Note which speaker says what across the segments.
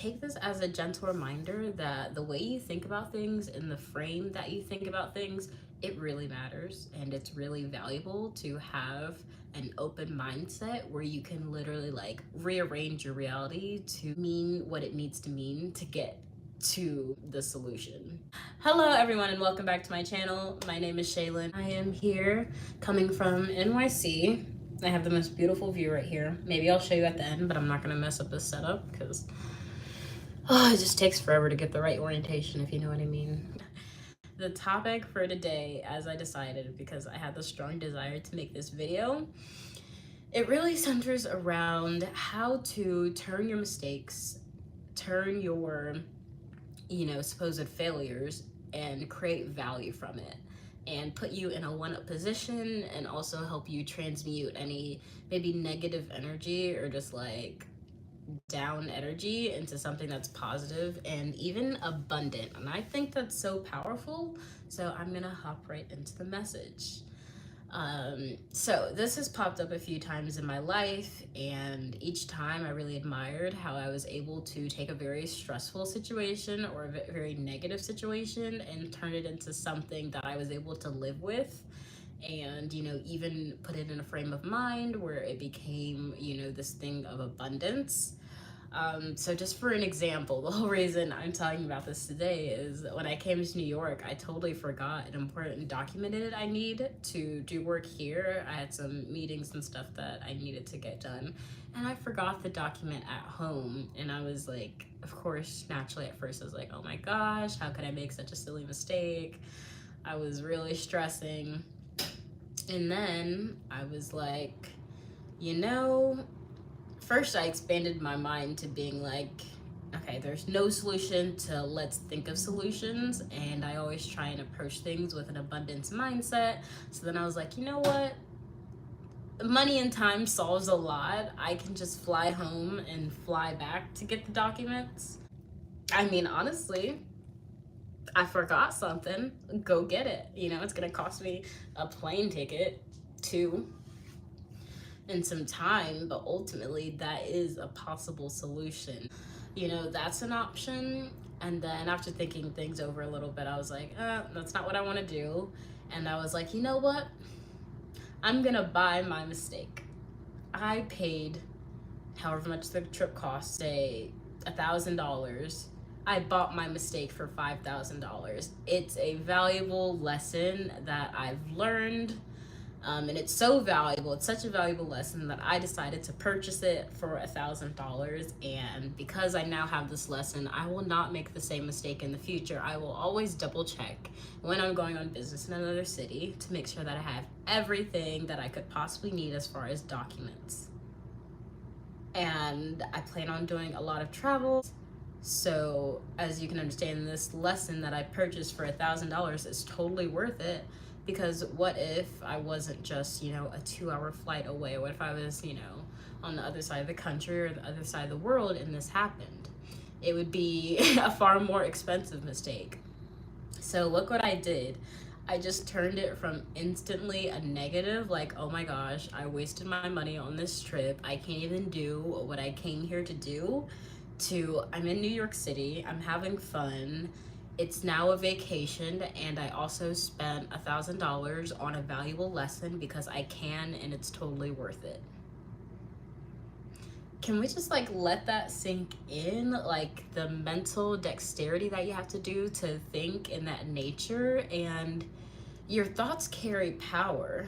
Speaker 1: take this as a gentle reminder that the way you think about things and the frame that you think about things, it really matters, and it's really valuable to have an open mindset where you can literally like rearrange your reality to mean what it needs to mean to get to the solution. Hello everyone and welcome back to my channel. My name is Shélyn. I am here coming from NYC. I have the most beautiful view right here. Maybe I'll show you at the end, but I'm not gonna mess up this setup because it just takes forever to get the right orientation, if you know what I mean. The topic for today, as I decided, because I had the strong desire to make this video, it really centers around how to turn your mistakes, turn your, supposed failures, and create value from it, and put you in a one-up position, and also help you transmute any maybe negative energy or just like down energy into something that's positive and even abundant. And I think that's so powerful. So I'm gonna hop right into the message. So this has popped up a few times in my life, and each time I really admired how I was able to take a very stressful situation or a very negative situation and turn it into something that I was able to live with, and even put it in a frame of mind where it became this thing of abundance. So just for an example, the whole reason I'm talking about this today is when I came to New York, I totally forgot an important document I need to do work here. I had some meetings and stuff that I needed to get done, and I forgot the document at home. And I was like, of course, naturally at first I was like, oh my gosh, how could I make such a silly mistake? I was really stressing. And then I was like, first I expanded my mind to being like, okay, there's no solution to let's think of solutions. And I always try and approach things with an abundance mindset. So then I was like, you know what? Money and time solves a lot. I can just fly home and fly back to get the documents. I mean, honestly, I forgot something, go get it. It's gonna cost me a plane ticket too and some time, but ultimately that is a possible solution. That's an option. And then after thinking things over a little bit, I was like, that's not what I want to do. And I was like, you know what? I'm gonna buy my mistake. I paid however much the trip cost, say $1,000. I bought my mistake for $5,000. It's a valuable lesson that I've learned. And it's so valuable. It's such a valuable lesson that I decided to purchase it for $1,000. And because I now have this lesson, I will not make the same mistake in the future. I will always double check when I'm going on business in another city to make sure that I have everything that I could possibly need as far as documents. And I plan on doing a lot of travel. So as you can understand, this lesson that I purchased for $1,000 is totally worth it. Because what if I wasn't just, a 2-hour flight away? What if I was, on the other side of the country or the other side of the world and this happened? It would be a far more expensive mistake. So look what I did. I just turned it from instantly a negative, like, oh my gosh, I wasted my money on this trip. I can't even do what I came here to do, to I'm in New York City, I'm having fun. It's now a vacation, and I also spent $1,000 on a valuable lesson because I can, and it's totally worth it. Can we just like let that sink in? Like the mental dexterity that you have to do to think in that nature, and your thoughts carry power.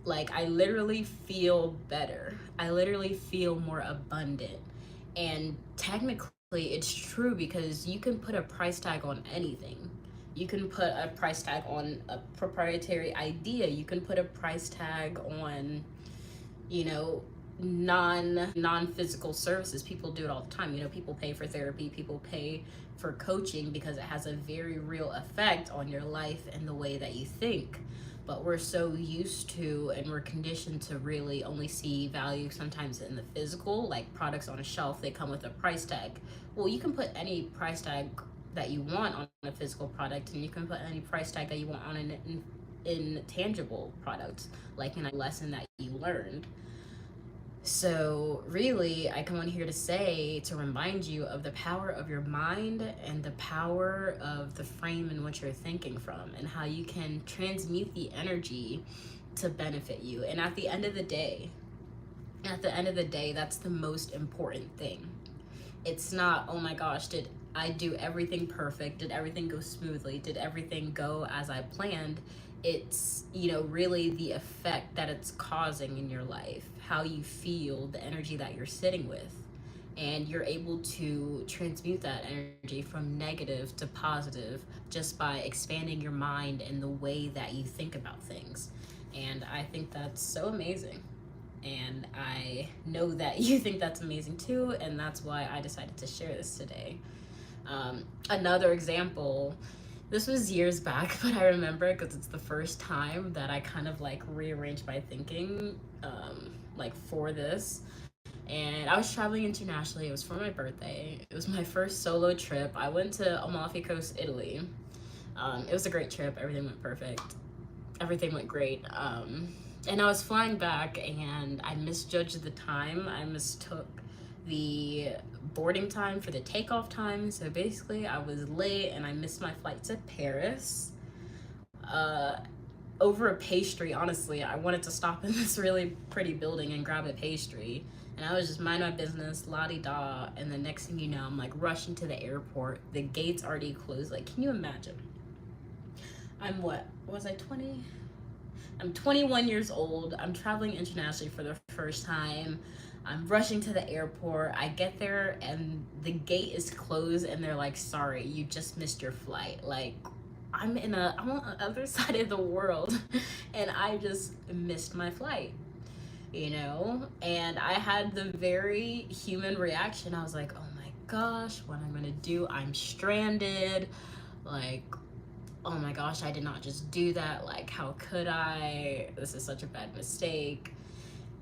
Speaker 1: Like I literally feel better. I literally feel more abundant. And technically it's true because you can put a price tag on anything. You can put a price tag on a proprietary idea. You can put a price tag on, non-physical services. People do it all the time. People pay for therapy, people pay for coaching because it has a very real effect on your life and the way that you think. But we're so used to and we're conditioned to really only see value sometimes in the physical, like products on a shelf, they come with a price tag. Well, you can put any price tag that you want on a physical product, and you can put any price tag that you want on an intangible product, like in a lesson that you learned. So really, I come on here to say, to remind you of the power of your mind and the power of the frame in which you're thinking from, and how you can transmute the energy to benefit you. And at the end of the day, that's the most important thing. It's not, oh my gosh, did I do everything perfect? Did everything go smoothly? Did everything go as I planned? It's, really the effect that it's causing in your life, how you feel, the energy that you're sitting with. And you're able to transmute that energy from negative to positive just by expanding your mind and the way that you think about things. And I think that's so amazing. And I know that you think that's amazing too, and that's why I decided to share this today. Another example, this was years back, but I remember because it's the first time that I kind of like rearranged my thinking, like for this. And I was traveling internationally. It was for my birthday. It was my first solo trip. I went to Amalfi Coast, Italy. It was a great trip. Everything went perfect. Everything went great. And I was flying back and I misjudged the time. I mistook the boarding time for the takeoff time. So basically, I was late and I missed my flight to Paris. Over a pastry, honestly. I wanted to stop in this really pretty building and grab a pastry. And I was just mind my business, la-di-da. And the next thing you know, I'm like rushing to the airport. The gates already closed. Like, can you imagine? I'm what? Was I 20? I'm 21 years old. I'm traveling internationally for the first time. I'm rushing to the airport. I get there and the gate is closed and they're like, sorry, you just missed your flight. Like, I'm on the other side of the world and I just missed my flight, And I had the very human reaction. I was like, oh my gosh, what am I gonna do? I'm stranded. Like, oh my gosh, I did not just do that. Like, how could I? This is such a bad mistake.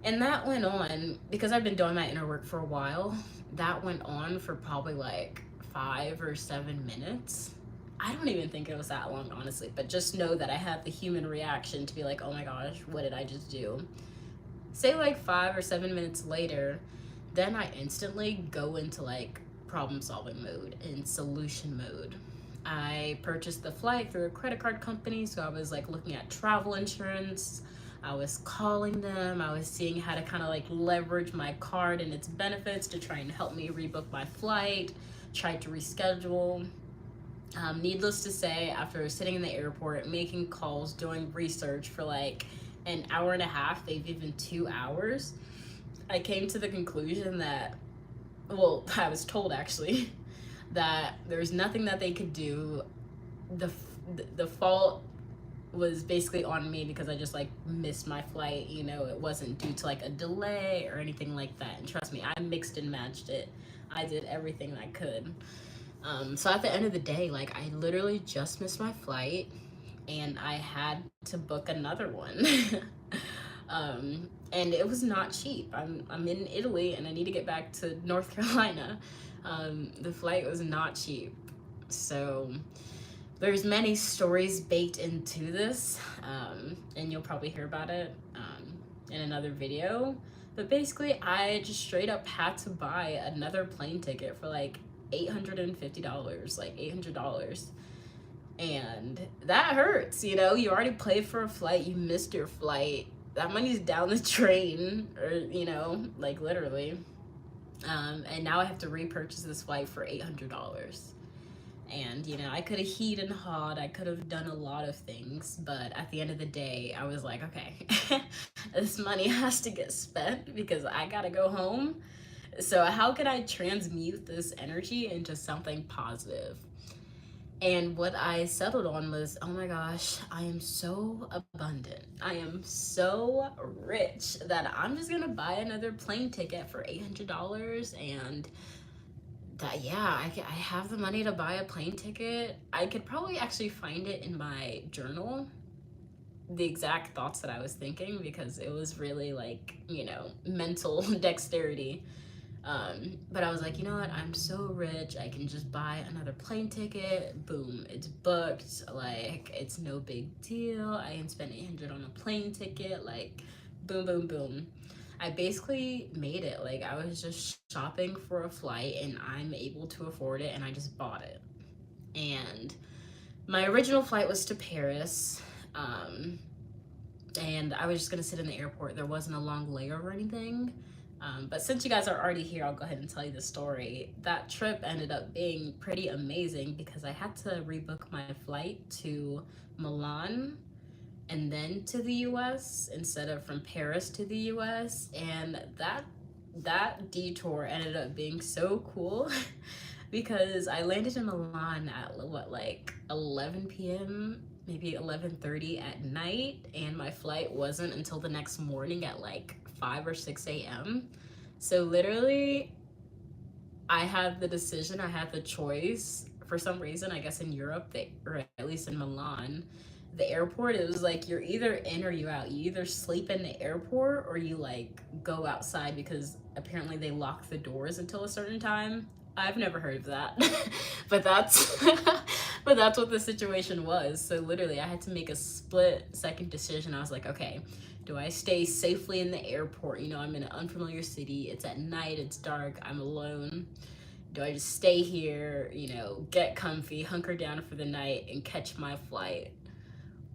Speaker 1: And that went on because I've been doing my inner work for a while. That went on for probably like 5 or 7 minutes. I don't even think it was that long, honestly, but just know that I had the human reaction to be like, oh my gosh, what did I just do? Say like 5 or 7 minutes later, then I instantly go into like problem solving mode and solution mode. I purchased the flight through a credit card company, so I was like looking at travel insurance. I was calling them. I was seeing how to kind of like leverage my card and its benefits to try and help me rebook my flight, tried to reschedule. Needless to say, after sitting in the airport, making calls, doing research for like an hour and a half, maybe even 2 hours, I came to the conclusion that, well, I was told actually, that there's nothing that they could do. The fault was basically on me because I just like missed my flight. It wasn't due to like a delay or anything like that. And trust me, I mixed and matched it. I did everything I could. So at the end of the day, like I literally just missed my flight and I had to book another one. And it was not cheap. I'm in Italy and I need to get back to North Carolina. The flight was not cheap. So there's many stories baked into this, and you'll probably hear about it in another video. But basically, I just straight up had to buy another plane ticket for like $850, like $800. And that hurts, you already paid for a flight, you missed your flight. That money's down the drain, or, like literally. And now I have to repurchase this flight for $800. And, I could have heed and hawed, I could have done a lot of things, but at the end of the day, I was like, okay, this money has to get spent because I gotta go home. So how can I transmute this energy into something positive? And what I settled on was, oh my gosh, I am so abundant. I am so rich that I'm just gonna buy another plane ticket for $800 and that, yeah, I have the money to buy a plane ticket. I could probably actually find it in my journal, the exact thoughts that I was thinking, because it was really like, mental dexterity. But I was like, you know what? I'm so rich. I can just buy another plane ticket. Boom, it's booked. Like, it's no big deal. I can spend $800 on a plane ticket. Like, boom, boom, boom. I basically made it. Like, I was just shopping for a flight and I'm able to afford it, and I just bought it. And my original flight was to Paris. And I was just gonna sit in the airport. There wasn't a long layover or anything. But since you guys are already here, I'll go ahead and tell you the story. That trip ended up being pretty amazing because I had to rebook my flight to Milan and then to the US instead of from Paris to the US. And that detour ended up being so cool because I landed in Milan at what, like 11 p.m., maybe 11:30 at night, and my flight wasn't until the next morning at like 5 or 6 a.m. So literally, I had the decision, I had the choice. For some reason, I guess in Europe, or at least in Milan, the airport, it was like you're either in or you out. You either sleep in the airport or you like go outside because apparently they lock the doors until a certain time. I've never heard of that. but that's but that's what the situation was. So literally I had to make a split second decision. I was like, okay, do I stay safely in the airport? You know, I'm in an unfamiliar city. It's at night, it's dark, I'm alone. Do I just stay here, you know, get comfy, hunker down for the night and catch my flight?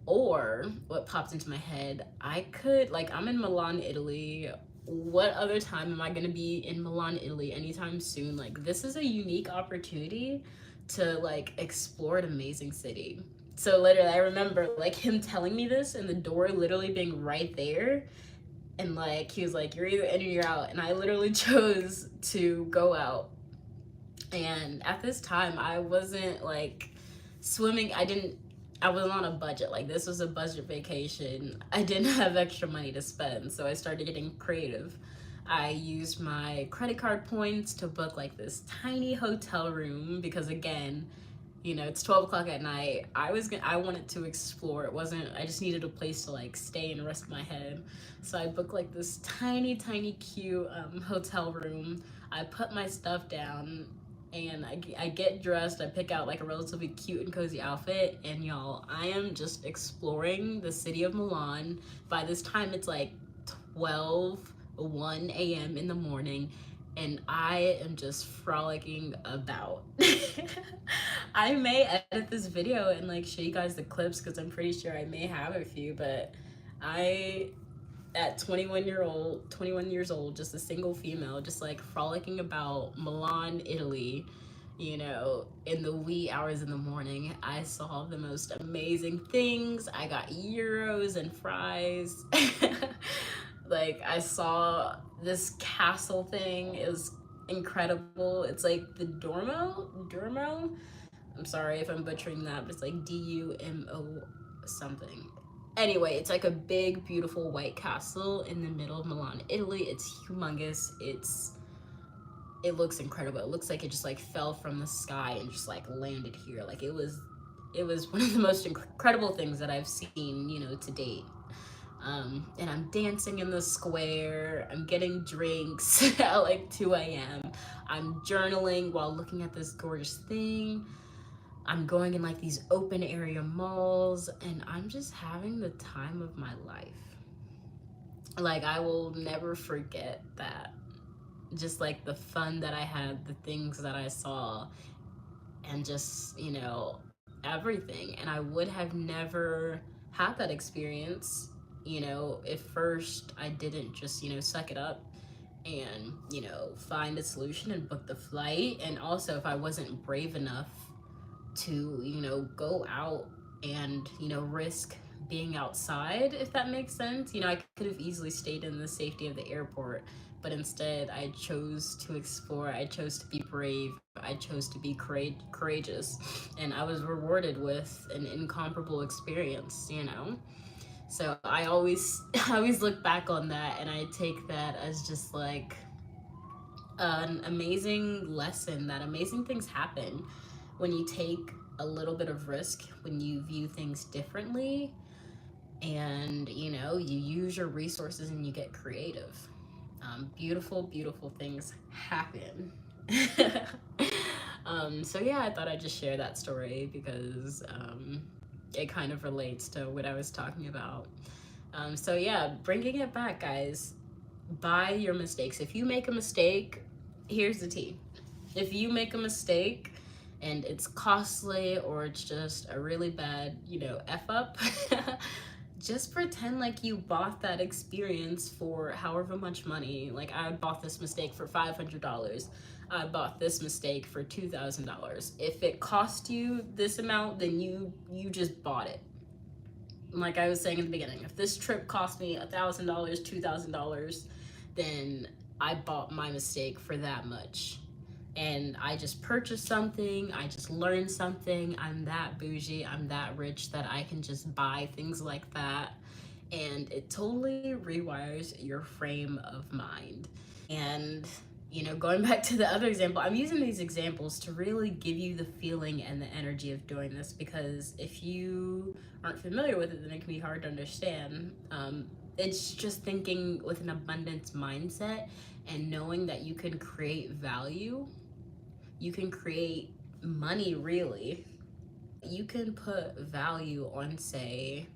Speaker 1: Or what popped into my head, I could, like, I'm in Milan, Italy. What other time am I gonna be in Milan, Italy anytime soon? Like, this is a unique opportunity to like explore an amazing city. So literally, I remember like him telling me this and the door literally being right there. And like, he was like, you're either in or you're out. And I literally chose to go out. And at this time, I wasn't like swimming. I was on a budget. Like, this was a budget vacation. I didn't have extra money to spend, so I started getting creative. I used my credit card points to book like this tiny hotel room because, again, you know, it's 12 o'clock at night. I wanted to explore. I just needed a place to like stay and rest my head. So I booked like this tiny, tiny, cute hotel room. I put my stuff down and I get dressed. I pick out like a relatively cute and cozy outfit. And y'all, I am just exploring the city of Milan. By this time, it's like 1 a.m. in the morning, and I am just frolicking about. I may edit this video and like show you guys the clips because I'm pretty sure I may have a few, but I, at 21 years old, just a single female, just like frolicking about Milan, Italy, you know, in the wee hours in the morning. I saw the most amazing things. I got euros and fries. Like, I saw this castle thing. It was incredible. It's like the Durmo. I'm sorry if I'm butchering that, but it's like Dumo something. Anyway, it's like a big, beautiful white castle in the middle of Milan, Italy. It's humongous. It looks incredible. It looks like it just like fell from the sky and just like landed here. Like, it was one of the most incredible things that I've seen, you know, to date. And I'm dancing in the square. I'm getting drinks at like 2 a.m. I'm journaling while looking at this gorgeous thing. I'm going in like these open area malls, and I'm just having the time of my life. Like, I will never forget that. Just like the fun that I had, the things that I saw, and just, you know, everything. And I would have never had that experience, you know, if first I didn't just, you know, suck it up and, you know, find a solution and book the flight. And also, if I wasn't brave enough to, you know, go out and, you know, risk being outside, if that makes sense. You know, I could have easily stayed in the safety of the airport, but instead I chose to explore. I chose to be brave. I chose to be courageous, and I was rewarded with an incomparable experience, you know. So I always look back on that, and I take that as just like an amazing lesson that amazing things happen when you take a little bit of risk, when you view things differently, and, you know, you use your resources and you get creative. Beautiful, beautiful things happen. So yeah, I thought I'd just share that story because it kind of relates to what I was talking about. So yeah, bringing it back, guys. Buy your mistakes. If you make a mistake, here's the tea. If you make a mistake and it's costly or it's just a really bad, F up, just pretend like you bought that experience for however much money. Like, I bought this mistake for $500. I bought this mistake for $2,000. If it cost you this amount, then you just bought it. Like I was saying in the beginning, if this trip cost me $1,000, $2,000, then I bought my mistake for that much. And I just purchased something, I just learned something. I'm that bougie, I'm that rich that I can just buy things like that. And it totally rewires your frame of mind. And going back to the other example, I'm using these examples to really give you the feeling and the energy of doing this, because if you aren't familiar with it, then it can be hard to understand. It's just thinking with an abundance mindset and knowing that you can create value, you can create money, really. You can put value on, say,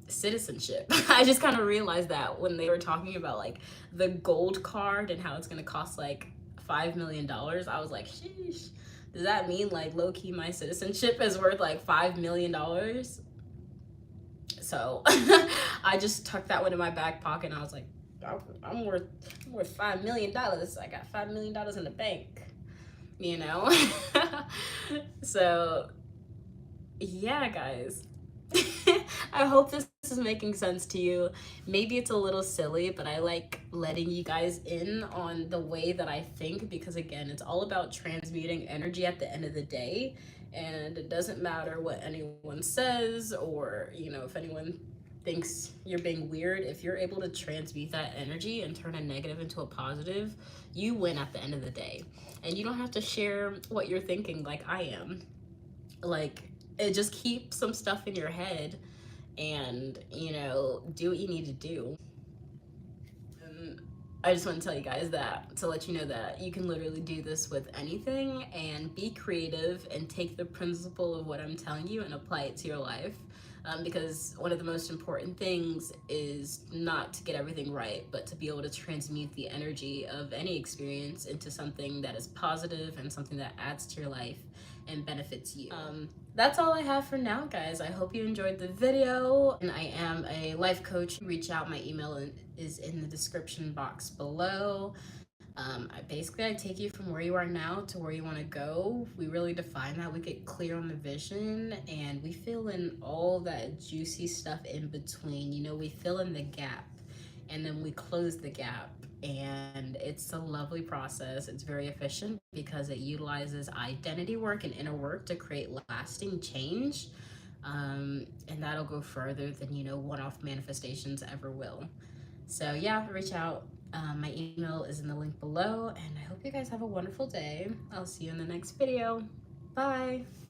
Speaker 1: citizenship. I just kind of realized that when they were talking about like the gold card and how it's going to cost like $5 million. I was like, sheesh, does that mean like low-key my citizenship is worth like $5 million? So I just tucked that one in my back pocket and I was like, I'm worth $5 million. I got $5 million in the bank, So yeah, guys. I hope this is making sense to you. Maybe it's a little silly, but I like letting you guys in on the way that I think, because again, it's all about transmuting energy at the end of the day. And it doesn't matter what anyone says, or if anyone thinks you're being weird. If you're able to transmute that energy and turn a negative into a positive, you win at the end of the day. And you don't have to share what you're thinking like I am. Like, just keep some stuff in your head and do what you need to do. And I just want to tell you guys that, to let you know that you can literally do this with anything, and be creative and take the principle of what I'm telling you and apply it to your life. Because one of the most important things is not to get everything right, but to be able to transmute the energy of any experience into something that is positive and something that adds to your life and benefits you. That's all I have for now, guys. I hope you enjoyed the video, and I am a life coach. Reach out. My email is in the description box below. I take you from where you are now to where you want to go. We really define that. We get clear on the vision, and we fill in all that juicy stuff in between. We fill in the gap, and then we close the gap. And it's a lovely process. It's very efficient because it utilizes identity work and inner work to create lasting change. And that'll go further than, one-off manifestations ever will. So yeah, reach out. My email is in the link below, and I hope you guys have a wonderful day. I'll see you in the next video. Bye.